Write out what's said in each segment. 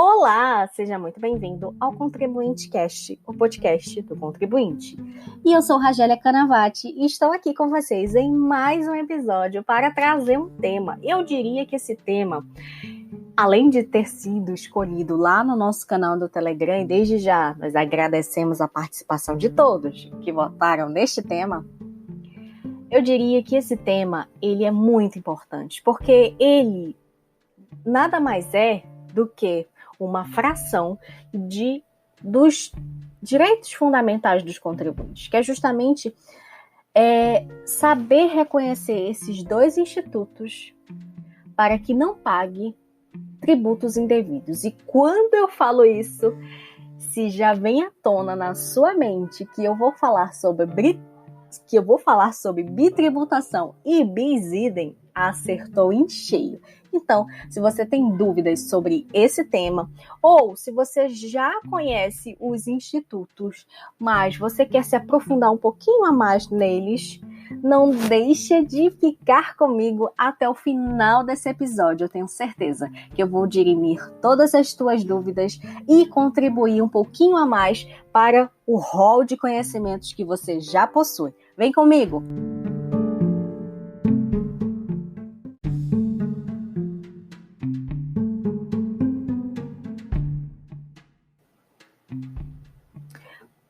Olá, seja muito bem-vindo ao Contribuinte Cast, o podcast do contribuinte. E eu sou Ragélia Canavati e estou aqui com vocês em mais um episódio para trazer um tema. Eu diria que esse tema, além de ter sido escolhido lá no nosso canal do Telegram, e desde já nós agradecemos a participação de todos que votaram neste tema, eu diria que esse tema ele é muito importante, porque ele nada mais é do que uma fração dos direitos fundamentais dos contribuintes, que é justamente saber reconhecer esses dois institutos para que não pague tributos indevidos. E quando eu falo isso, se já vem à tona na sua mente que eu vou falar sobre bitributação e bis idem, acertou em cheio. Então, se você tem dúvidas sobre esse tema, ou se você já conhece os institutos, mas você quer se aprofundar um pouquinho a mais neles, não deixe de ficar comigo até o final desse episódio. Eu tenho certeza que eu vou dirimir todas as tuas dúvidas e contribuir um pouquinho a mais para o rol de conhecimentos que você já possui. Vem comigo!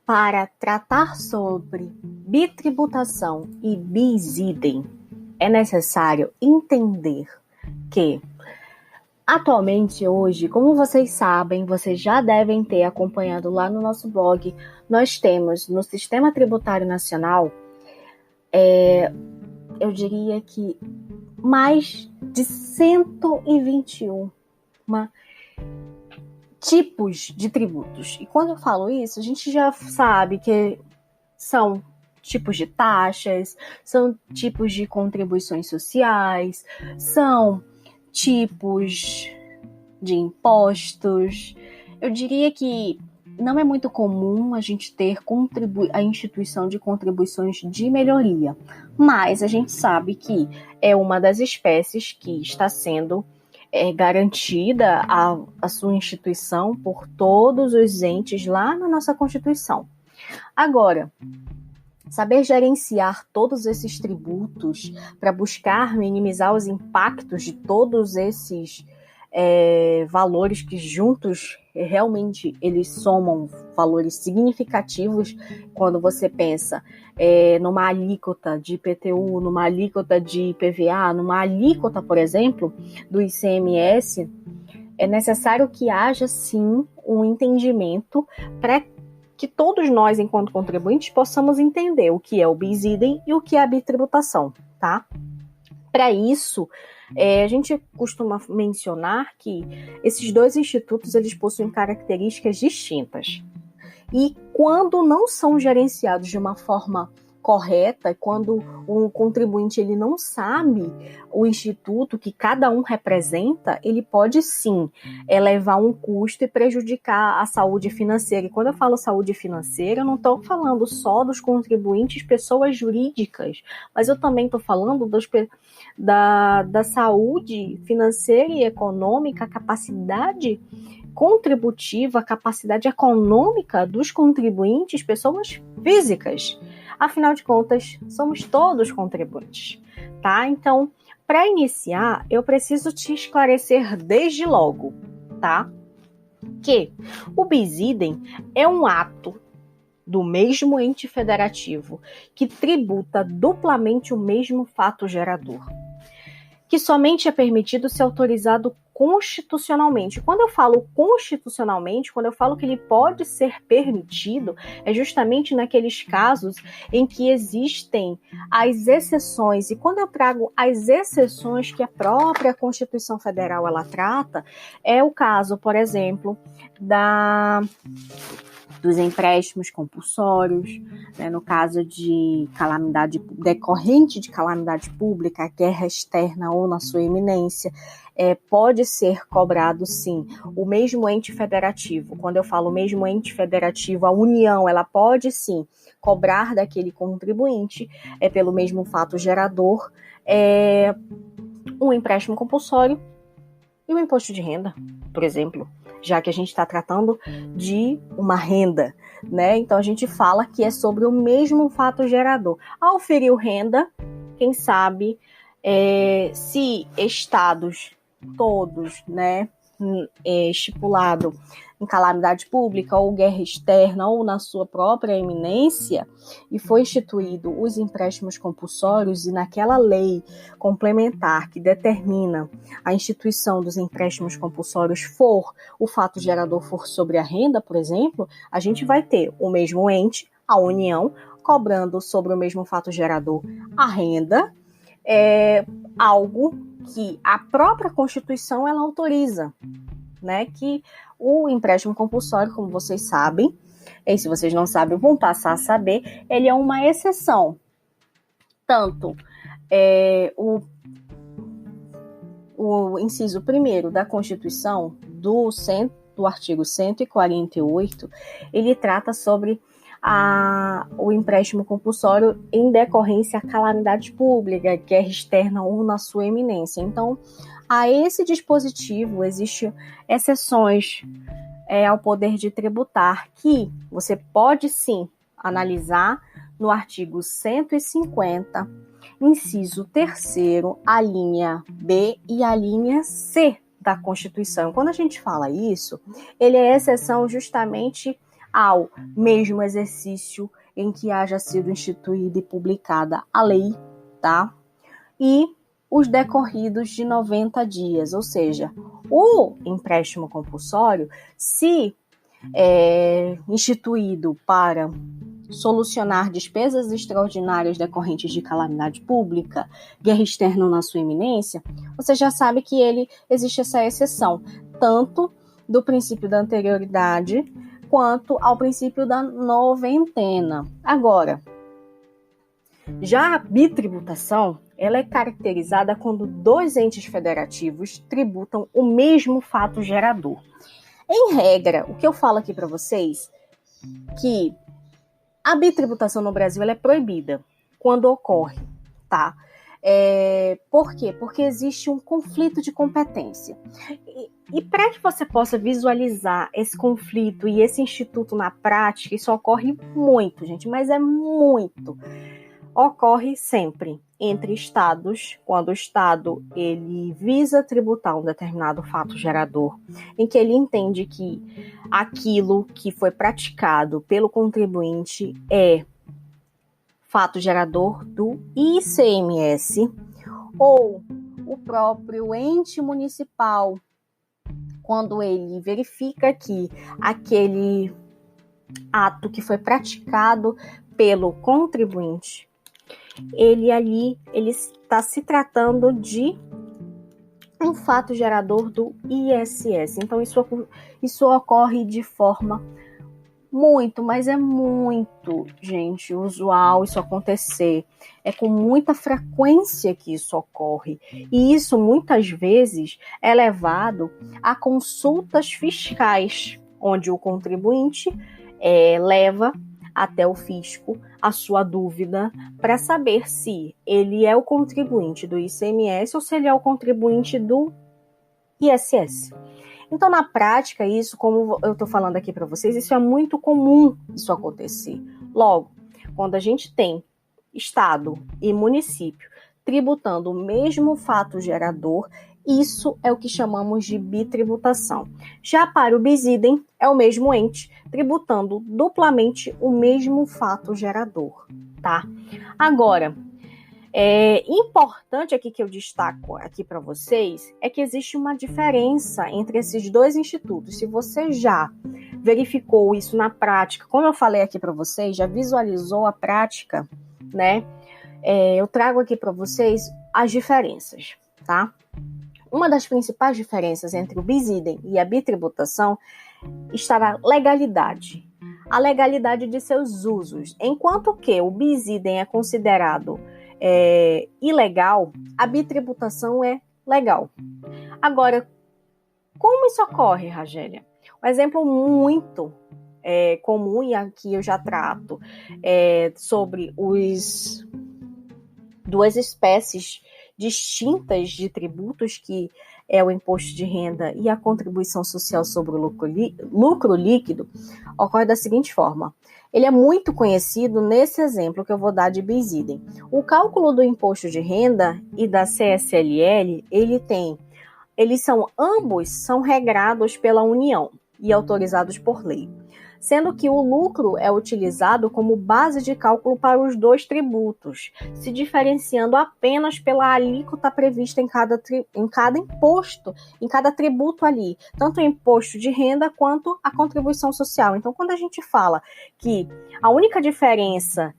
Para tratar sobre bitributação e bis idem, é necessário entender que, atualmente, hoje, como vocês sabem, vocês já devem ter acompanhado lá no nosso blog, nós temos no Sistema Tributário Nacional, eu diria que mais de 121 tipos de tributos. E quando eu falo isso, a gente já sabe que são tipos de taxas, são tipos de contribuições sociais, são tipos de impostos. Eu diria que não é muito comum a gente ter a instituição de contribuições de melhoria, mas a gente sabe que é uma das espécies que está sendo garantida a sua instituição por todos os entes lá na nossa Constituição. Agora, saber gerenciar todos esses tributos para buscar minimizar os impactos de todos esses valores que juntos realmente eles somam valores significativos quando você pensa numa alíquota de IPTU, numa alíquota de IPVA, numa alíquota, por exemplo, do ICMS, é necessário que haja sim um entendimento para que todos nós, enquanto contribuintes, possamos entender o que é o bis idem e o que é a bitributação, tá? Para isso, a gente costuma mencionar que esses dois institutos eles possuem características distintas. E quando não são gerenciados de uma forma correta, quando o contribuinte ele não sabe o instituto que cada um representa, ele pode sim elevar um custo e prejudicar a saúde financeira. E quando eu falo saúde financeira, eu não estou falando só dos contribuintes, pessoas jurídicas, mas eu também estou falando da saúde financeira e econômica, a capacidade contributiva, a capacidade econômica dos contribuintes, pessoas físicas. Afinal de contas, somos todos contribuintes, tá? Então, para iniciar, eu preciso te esclarecer desde logo, tá? Que o bis idem é um ato do mesmo ente federativo que tributa duplamente o mesmo fato gerador, que somente é permitido ser autorizado constitucionalmente. Quando eu falo constitucionalmente, quando eu falo que ele pode ser permitido, é justamente naqueles casos em que existem as exceções. E quando eu trago as exceções que a própria Constituição Federal ela trata, é o caso, por exemplo, dos empréstimos compulsórios, né, no caso de calamidade decorrente de calamidade pública, guerra externa ou na sua iminência, pode ser cobrado sim o mesmo ente federativo. Quando eu falo mesmo ente federativo, a União, ela pode sim cobrar daquele contribuinte, pelo mesmo fato gerador, um empréstimo compulsório e um imposto de renda, por exemplo. já que a gente está tratando de uma renda, né? Então a gente fala que é sobre o mesmo fato gerador. Ao ferir renda, quem sabe se estados todos, né, estipulado em calamidade pública ou guerra externa ou na sua própria eminência, e foi instituído os empréstimos compulsórios e naquela lei complementar que determina a instituição dos empréstimos compulsórios for o fato gerador for sobre a renda, por exemplo, a gente vai ter o mesmo ente, a União, cobrando sobre o mesmo fato gerador a renda, algo que a própria Constituição ela autoriza, né? Que o empréstimo compulsório, como vocês sabem, e se vocês não sabem, vão passar a saber, ele é uma exceção. Tanto o inciso 1º da Constituição, do artigo 148, ele trata sobre o empréstimo compulsório em decorrência à calamidade pública, guerra externa ou na sua eminência. Então, a esse dispositivo existem exceções ao poder de tributar, que você pode sim analisar no artigo 150, inciso 3º, a linha B e a linha C da Constituição. Quando a gente fala isso, ele é exceção justamente ao mesmo exercício em que haja sido instituída e publicada a lei, tá? E os decorridos de 90 dias, ou seja, o empréstimo compulsório, se instituído para solucionar despesas extraordinárias decorrentes de calamidade pública, guerra externa na sua iminência, você já sabe que existe essa exceção, tanto do princípio da anterioridade quanto ao princípio da noventena. Agora, já a bitributação, ela é caracterizada quando dois entes federativos tributam o mesmo fato gerador. Em regra, o que eu falo aqui para vocês, que a bitributação no Brasil ela é proibida quando ocorre, tá? Por quê? Porque existe um conflito de competência. E para que você possa visualizar esse conflito e esse instituto na prática, isso ocorre muito, gente, mas é muito. Ocorre sempre entre estados, quando o estado ele visa tributar um determinado fato gerador, em que ele entende que aquilo que foi praticado pelo contribuinte é fato gerador do ICMS, ou o próprio ente municipal, quando ele verifica que aquele ato que foi praticado pelo contribuinte, ele está se tratando de um fato gerador do ISS. Então, isso ocorre de forma muito, mas é muito, gente, usual isso acontecer. É com muita frequência que isso ocorre. E isso, muitas vezes, é levado a consultas fiscais, onde o contribuinte leva até o fisco a sua dúvida para saber se ele é o contribuinte do ICMS ou se ele é o contribuinte do ISS. Então, na prática, isso, como eu estou falando aqui para vocês, isso é muito comum isso acontecer. Logo, quando a gente tem estado e município tributando o mesmo fato gerador, isso é o que chamamos de bitributação. Já para o bis idem, é o mesmo ente tributando duplamente o mesmo fato gerador, tá? Agora, importante aqui que eu destaco aqui para vocês é que existe uma diferença entre esses dois institutos. Se você já verificou isso na prática, como eu falei aqui para vocês, já visualizou a prática, né? Eu trago aqui para vocês as diferenças, tá? Uma das principais diferenças entre o bis idem e a bitributação está na legalidade. A legalidade de seus usos. Enquanto que o bis idem é considerado ilegal, a bitributação é legal. Agora, como isso ocorre, Ragélia? Um exemplo muito comum, e aqui eu já trato sobre duas espécies distintas de tributos, que é o imposto de renda e a contribuição social sobre o lucro líquido, ocorre da seguinte forma. Ele é muito conhecido nesse exemplo que eu vou dar de bis idem. O cálculo do imposto de renda e da CSLL, ambos são regrados pela União e autorizados por lei, sendo que o lucro é utilizado como base de cálculo para os dois tributos, se diferenciando apenas pela alíquota prevista em cada imposto, em cada tributo ali, tanto o imposto de renda quanto a contribuição social. Então, quando a gente fala que a única diferença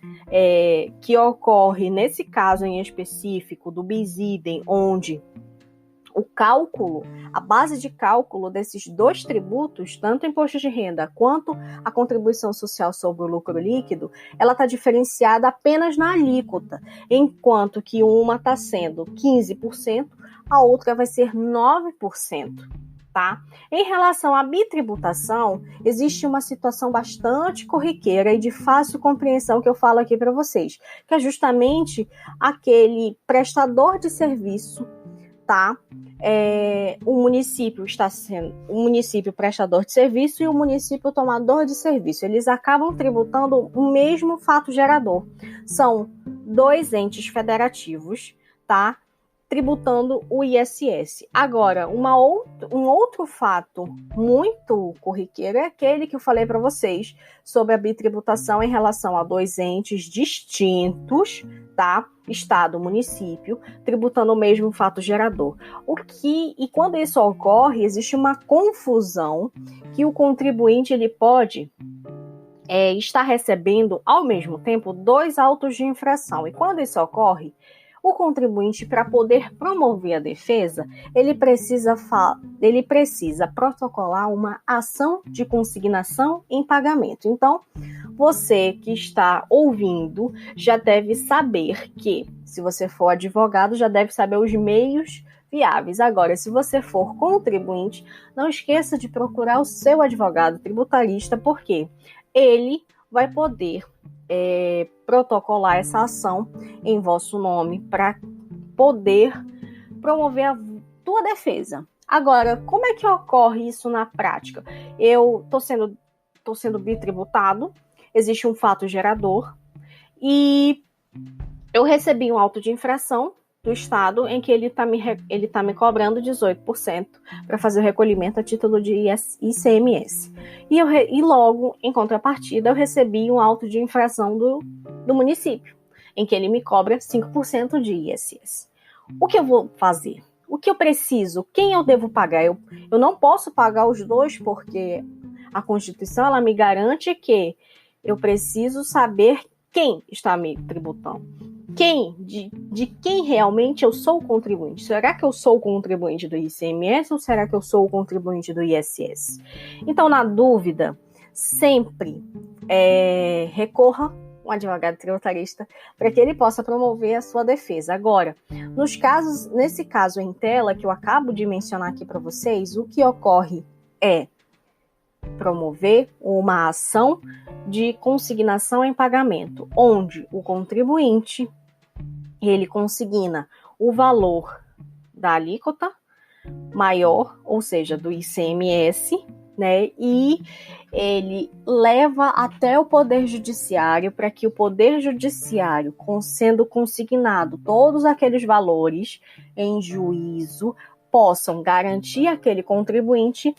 que ocorre nesse caso em específico do bis idem, onde o cálculo, a base de cálculo desses dois tributos, tanto o imposto de renda quanto a contribuição social sobre o lucro líquido, ela está diferenciada apenas na alíquota, enquanto que uma está sendo 15%, a outra vai ser 9%. Tá? Em relação à bitributação, existe uma situação bastante corriqueira e de fácil compreensão que eu falo aqui para vocês, que é justamente aquele prestador de serviço, tá? O município está sendo o município prestador de serviço e o município tomador de serviço. Eles acabam tributando o mesmo fato gerador. São dois entes federativos, tá? Tributando o ISS. Agora, um outro fato muito corriqueiro é aquele que eu falei para vocês sobre a bitributação em relação a dois entes distintos, tá? Estado, município, tributando o mesmo fato gerador. E quando isso ocorre, existe uma confusão que o contribuinte ele pode estar recebendo ao mesmo tempo dois autos de infração. E quando isso ocorre, o contribuinte, para poder promover a defesa, ele precisa protocolar uma ação de consignação em pagamento. Então, você que está ouvindo já deve saber que, se você for advogado, já deve saber os meios viáveis. Agora, se você for contribuinte, não esqueça de procurar o seu advogado tributarista, porque ele vai poder protocolar essa ação em vosso nome para poder promover a tua defesa. Agora, como é que ocorre isso na prática? Eu estou sendo bitributado, existe um fato gerador e eu recebi um auto de infração do Estado em que ele tá me cobrando 18% para fazer o recolhimento a título de ICMS. E logo, em contrapartida, eu recebi um auto de infração do município, em que ele me cobra 5% de ISS. O que eu vou fazer? O que eu preciso? Quem eu devo pagar? Eu não posso pagar os dois, porque a Constituição ela me garante que eu preciso saber quem está me tributando. De quem realmente eu sou o contribuinte? Será que eu sou o contribuinte do ICMS ou será que eu sou o contribuinte do ISS? Então, na dúvida, sempre recorra um advogado tributarista para que ele possa promover a sua defesa. Agora, nesse caso em tela que eu acabo de mencionar aqui para vocês, o que ocorre é promover uma ação de consignação em pagamento, onde o contribuinte ele consigna o valor da alíquota maior, ou seja, do ICMS, né? E ele leva até o Poder Judiciário para que o Poder Judiciário, sendo consignado todos aqueles valores em juízo, possam garantir àquele contribuinte,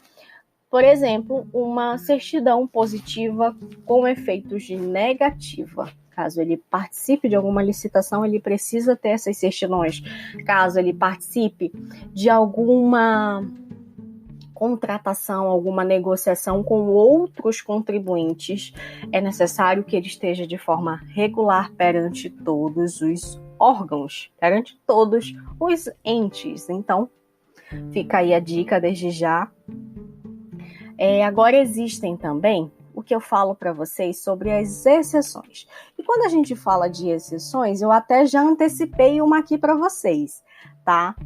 por exemplo, uma certidão positiva com efeitos de negativa. Caso ele participe de alguma licitação, ele precisa ter essas certidões. Caso ele participe de alguma contratação, alguma negociação com outros contribuintes, é necessário que ele esteja de forma regular perante todos os órgãos, perante todos os entes. Então, fica aí a dica desde já. Agora existem também o que eu falo para vocês sobre as exceções. E quando a gente fala de exceções, eu até já antecipei uma aqui para vocês, tá?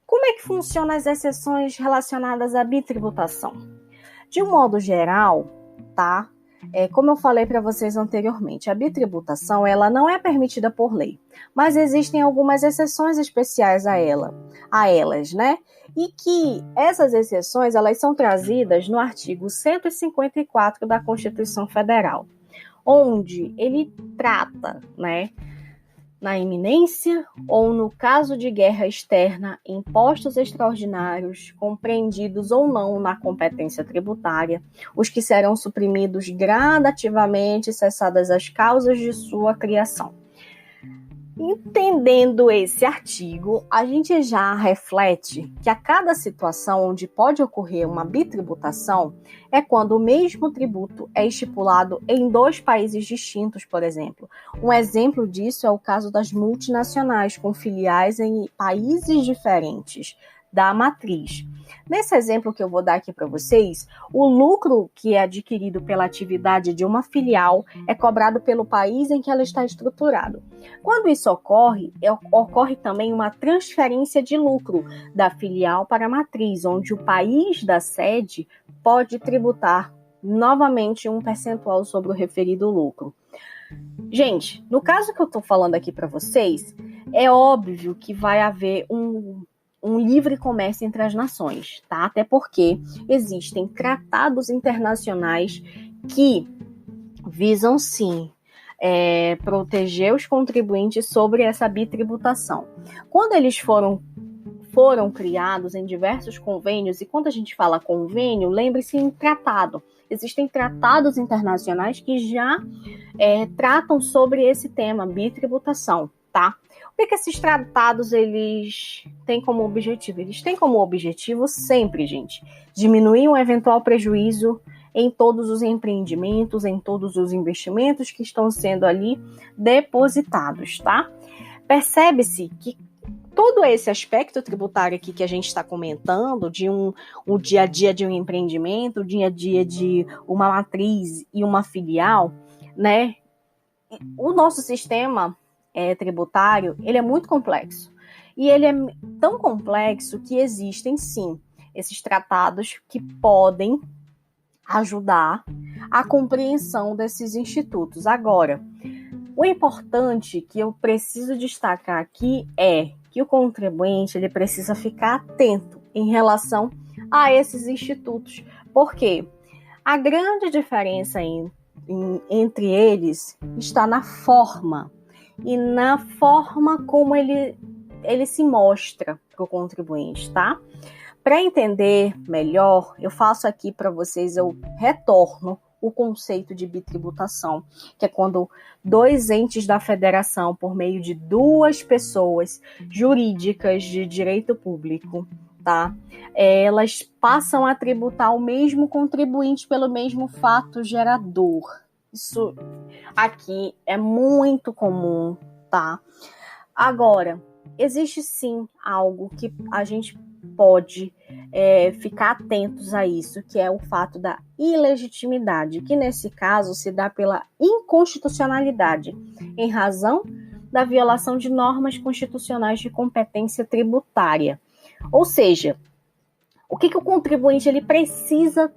Como é que funcionam as exceções relacionadas à bitributação? De um modo geral, tá? Como eu falei para vocês anteriormente, a bitributação ela não é permitida por lei, mas existem algumas exceções especiais a elas, né? E que essas exceções elas são trazidas no artigo 154 da Constituição Federal, onde ele trata, né, na iminência ou no caso de guerra externa, impostos extraordinários, compreendidos ou não na competência tributária, os que serão suprimidos gradativamente, cessadas as causas de sua criação. Entendendo esse artigo, a gente já reflete que a cada situação onde pode ocorrer uma bitributação é quando o mesmo tributo é estipulado em dois países distintos, por exemplo. Um exemplo disso é o caso das multinacionais com filiais em países diferentes da matriz. Nesse exemplo que eu vou dar aqui para vocês, o lucro que é adquirido pela atividade de uma filial é cobrado pelo país em que ela está estruturado. Quando isso ocorre também uma transferência de lucro da filial para a matriz, onde o país da sede pode tributar novamente um percentual sobre o referido lucro. Gente, no caso que eu estou falando aqui para vocês, é óbvio que vai haver um livre comércio entre as nações, tá? Até porque existem tratados internacionais que visam, sim, proteger os contribuintes sobre essa bitributação. Quando eles foram criados em diversos convênios, e quando a gente fala convênio, lembre-se em tratado. Existem tratados internacionais que já tratam sobre esse tema, bitributação, tá? O que esses tratados eles têm como objetivo? Eles têm como objetivo sempre, gente, diminuir um eventual prejuízo em todos os empreendimentos, em todos os investimentos que estão sendo ali depositados, tá? Percebe-se que todo esse aspecto tributário aqui que a gente está comentando, de um dia a dia de um empreendimento, o dia a dia de uma matriz e uma filial, né? O nosso sistema tributário, ele é muito complexo. E ele é tão complexo que existem, sim, esses tratados que podem ajudar a compreensão desses institutos. Agora, o importante que eu preciso destacar aqui é que o contribuinte ele precisa ficar atento em relação a esses institutos. Por quê? A grande diferença entre eles está na forma e na forma como ele se mostra para o contribuinte, tá? Para entender melhor, eu faço aqui para vocês, eu retorno o conceito de bitributação, que é quando dois entes da federação, por meio de duas pessoas jurídicas de direito público, tá? Elas passam a tributar o mesmo contribuinte pelo mesmo fato gerador. Isso aqui é muito comum, tá? Agora, existe sim algo que a gente pode ficar atentos a isso, que é o fato da ilegitimidade, que nesse caso se dá pela inconstitucionalidade, em razão da violação de normas constitucionais de competência tributária. Ou seja, o que o contribuinte ele precisa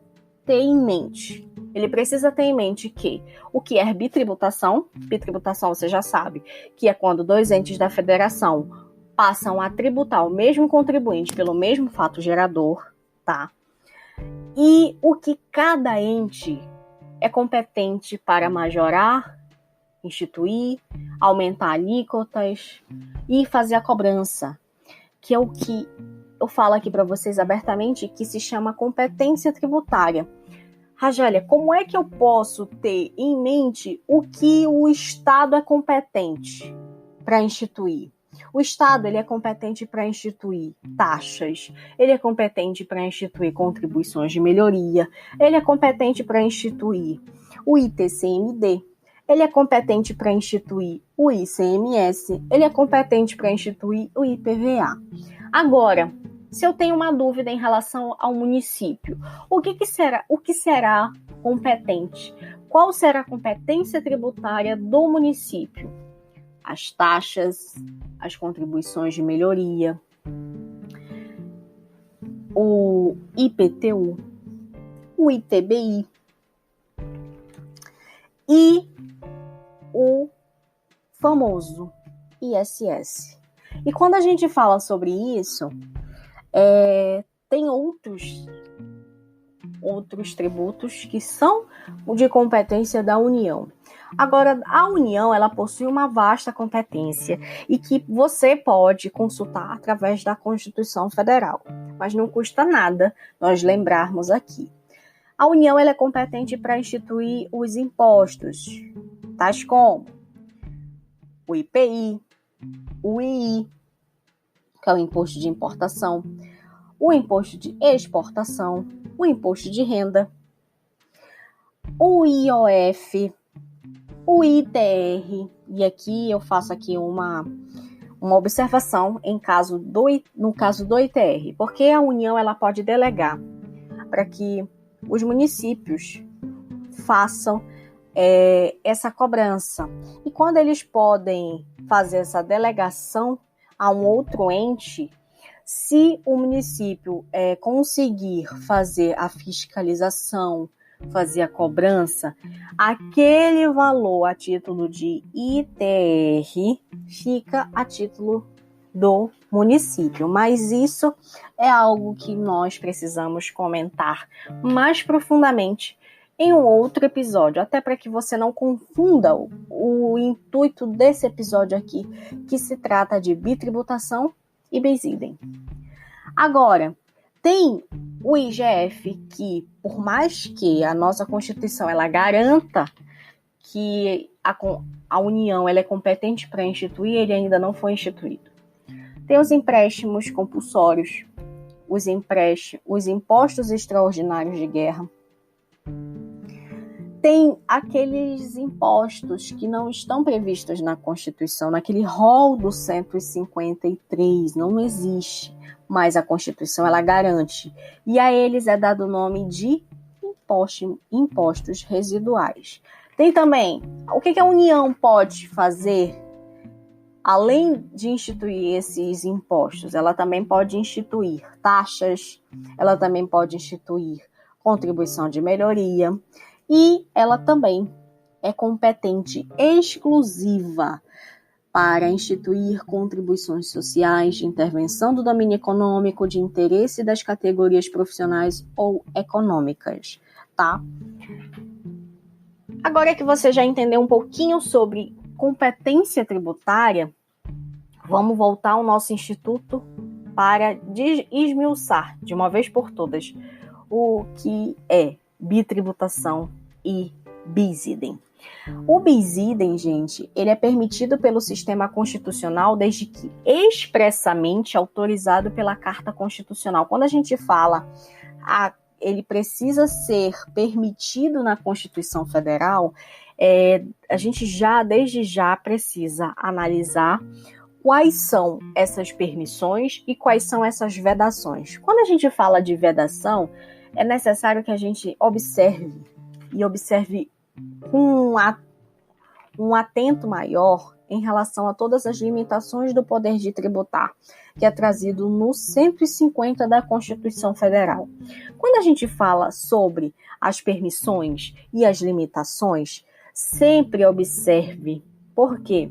ter em mente? Ele precisa ter em mente que o que é bitributação, bitributação você já sabe, que é quando dois entes da federação passam a tributar o mesmo contribuinte pelo mesmo fato gerador, tá? E o que cada ente é competente para majorar, instituir, aumentar alíquotas e fazer a cobrança, que é o que eu falo aqui para vocês abertamente, que se chama competência tributária. Rajélia, como é que eu posso ter em mente o que o Estado é competente para instituir? O Estado ele é competente para instituir taxas, ele é competente para instituir contribuições de melhoria, ele é competente para instituir o ITCMD, ele é competente para instituir o ICMS, ele é competente para instituir o IPVA. Agora, se eu tenho uma dúvida em relação ao município, o que será competente? Qual será a competência tributária do município? As taxas, as contribuições de melhoria, o IPTU, o ITBI, e o famoso ISS. E quando a gente fala sobre isso, tem outros tributos que são de competência da União. Agora, a União, ela possui uma vasta competência e que você pode consultar através da Constituição Federal, mas não custa nada nós lembrarmos aqui. A União, ela é competente para instituir os impostos, tais como o IPI, o II, que é o Imposto de Importação, o Imposto de Exportação, o Imposto de Renda, o IOF, o ITR, e aqui eu faço aqui uma observação no caso do ITR, porque a União ela pode delegar para que os municípios façam essa cobrança. E quando eles podem fazer essa delegação a um outro ente, se o município conseguir fazer a fiscalização, fazer a cobrança, aquele valor a título de ITR fica a título do município. Mas isso é algo que nós precisamos comentar mais profundamente em um outro episódio, até para que você não confunda o intuito desse episódio aqui, que se trata de bitributação e bis idem. Agora, tem o IGF que, por mais que a nossa Constituição ela garanta que a União ela é competente para instituir, ele ainda não foi instituído. Tem os empréstimos compulsórios, os impostos extraordinários de guerra. Tem aqueles impostos que não estão previstos na Constituição, naquele rol do 153, não existe, mas a Constituição ela garante. E a eles é dado o nome de impostos residuais. Tem também, o que a União pode fazer, além de instituir esses impostos? Ela também pode instituir taxas, ela também pode instituir contribuição de melhoria, e ela também é competente exclusiva para instituir contribuições sociais de intervenção do domínio econômico, de interesse das categorias profissionais ou econômicas, tá? Agora que você já entendeu um pouquinho sobre competência tributária, vamos voltar ao nosso instituto para esmiuçar de uma vez por todas o que é bitributação e bis idem. O bis idem, gente, ele é permitido pelo sistema constitucional desde que expressamente autorizado pela Carta Constitucional. Quando a gente fala ele precisa ser permitido na Constituição Federal, a gente desde já precisa analisar quais são essas permissões e quais são essas vedações. Quando a gente fala de vedação, é necessário que a gente observe com um atento maior em relação a todas as limitações do poder de tributar, que é trazido no 150 da Constituição Federal. Quando a gente fala sobre as permissões e as limitações, sempre observe. Por quê?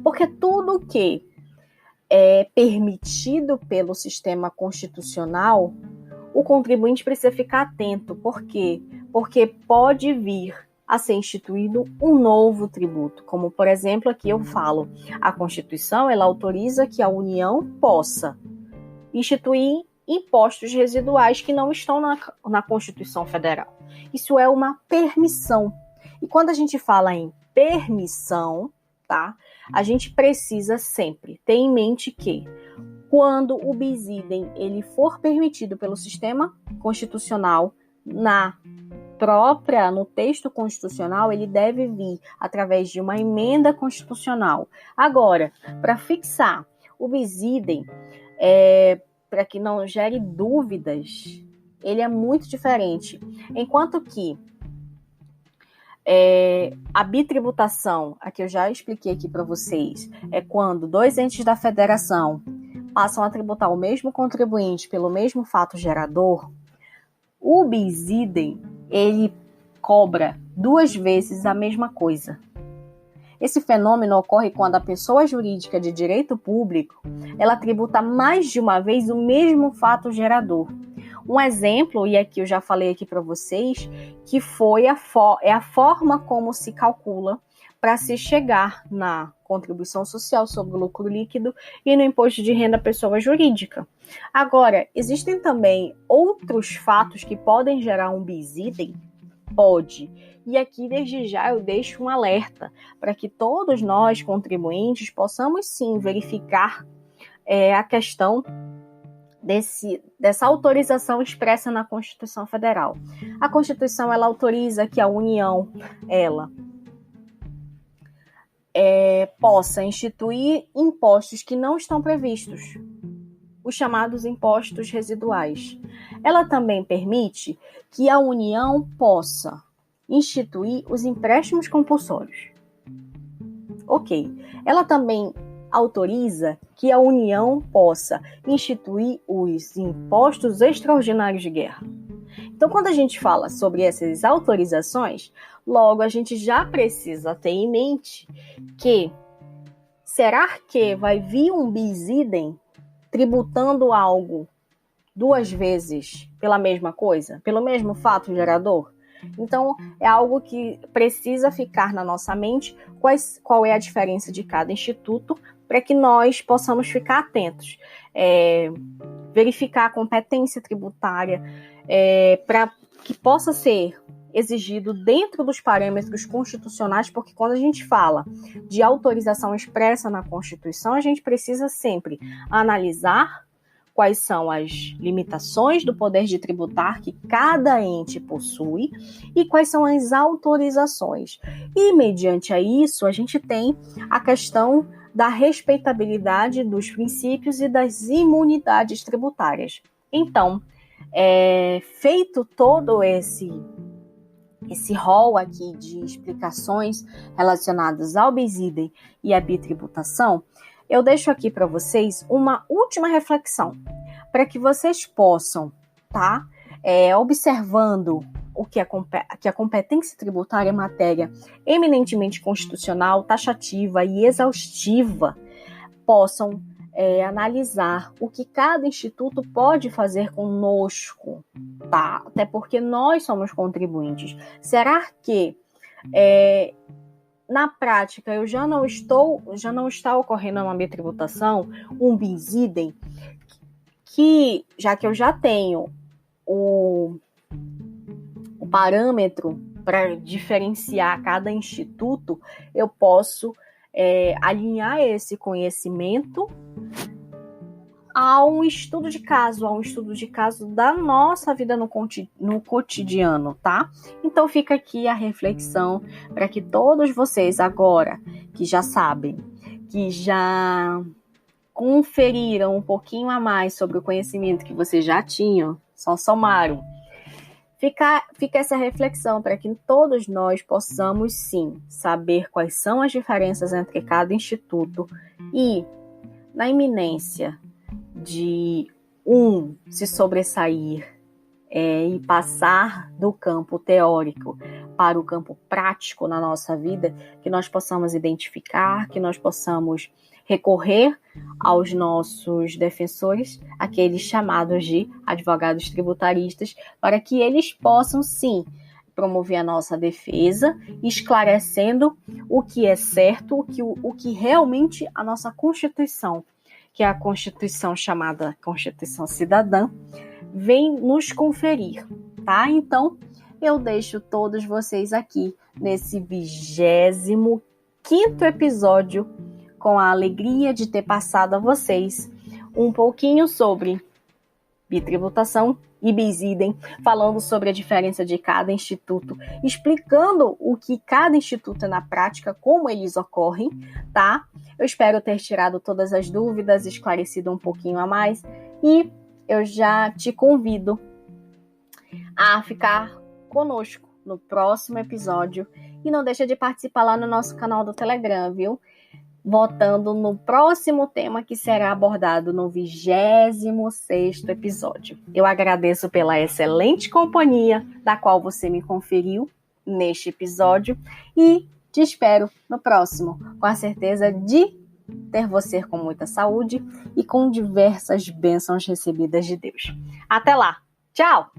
Porque tudo que é permitido pelo sistema constitucional, o contribuinte precisa ficar atento. Por quê? Porque pode vir a ser instituído um novo tributo. Como, por exemplo, aqui eu falo, a Constituição ela autoriza que a União possa instituir impostos residuais que não estão na Constituição Federal. Isso é uma permissão. E quando a gente fala em permissão, tá? A gente precisa sempre ter em mente que quando o bis idem ele for permitido pelo sistema constitucional, no texto constitucional, ele deve vir através de uma emenda constitucional. Agora, para fixar o bis idem, para que não gere dúvidas, ele é muito diferente. Enquanto que a bitributação, a que eu já expliquei aqui para vocês, é quando dois entes da federação passam a tributar o mesmo contribuinte pelo mesmo fato gerador. O bis idem, ele cobra duas vezes a mesma coisa. Esse fenômeno ocorre quando a pessoa jurídica de direito público, ela tributa mais de uma vez o mesmo fato gerador. Um exemplo, e aqui eu já falei aqui para vocês, que foi a forma como se calcula para se chegar na contribuição social sobre o lucro líquido e no imposto de renda à pessoa jurídica. Agora, existem também outros fatos que podem gerar um bis idem? Pode. E aqui, desde já, eu deixo um alerta para que todos nós, contribuintes, possamos sim verificar a questão dessa autorização expressa na Constituição Federal. A Constituição, ela autoriza que a União, ela possa instituir impostos que não estão previstos, os chamados impostos residuais. Ela também permite que a União possa instituir os empréstimos compulsórios. Ok. Ela também autoriza que a União possa instituir os impostos extraordinários de guerra. Então, quando a gente fala sobre essas autorizações, logo a gente já precisa ter em mente que será que vai vir um bis idem tributando algo duas vezes pela mesma coisa, pelo mesmo fato gerador? Então, é algo que precisa ficar na nossa mente, qual é a diferença de cada instituto, para que nós possamos ficar atentos, verificar a competência tributária, para que possa ser exigido dentro dos parâmetros constitucionais, porque quando a gente fala de autorização expressa na Constituição, a gente precisa sempre analisar quais são as limitações do poder de tributar que cada ente possui e quais são as autorizações. E, mediante a isso, a gente tem a questão da respeitabilidade dos princípios e das imunidades tributárias. Então, feito todo esse rol aqui de explicações relacionadas ao bis idem e à bitributação, eu deixo aqui para vocês uma última reflexão, para que vocês possam, observando o que a competência tributária é matéria eminentemente constitucional, taxativa e exaustiva, possam analisar o que cada instituto pode fazer conosco, tá? Até porque nós somos contribuintes. Será que na prática já não está ocorrendo uma bitributação, um bis idem, que já que eu já tenho o parâmetro para diferenciar cada instituto, eu posso alinhar esse conhecimento a um estudo de caso, da nossa vida no cotidiano, tá? Então fica aqui a reflexão para que todos vocês agora, que já sabem, que já conferiram um pouquinho a mais sobre o conhecimento que vocês já tinham, só somaram, fica essa reflexão para que todos nós possamos, sim, saber quais são as diferenças entre cada instituto e, na iminência de se sobressair e passar do campo teórico para o campo prático na nossa vida, que nós possamos identificar, que nós possamos recorrer aos nossos defensores, aqueles chamados de advogados tributaristas, para que eles possam, sim, promover a nossa defesa, esclarecendo o que é certo, o que realmente a nossa Constituição, que é a Constituição chamada Constituição Cidadã, vem nos conferir, tá? Então, eu deixo todos vocês aqui nesse 25º episódio, com a alegria de ter passado a vocês um pouquinho sobre bitributação e bis idem, falando sobre a diferença de cada instituto, explicando o que cada instituto é na prática, como eles ocorrem, tá? Eu espero ter tirado todas as dúvidas, esclarecido um pouquinho a mais, e eu já te convido a ficar conosco no próximo episódio e não deixa de participar lá no nosso canal do Telegram, viu? Votando no próximo tema que será abordado no 26º episódio. Eu agradeço pela excelente companhia da qual você me conferiu neste episódio e te espero no próximo, com a certeza de ter você com muita saúde e com diversas bênçãos recebidas de Deus. Até lá! Tchau!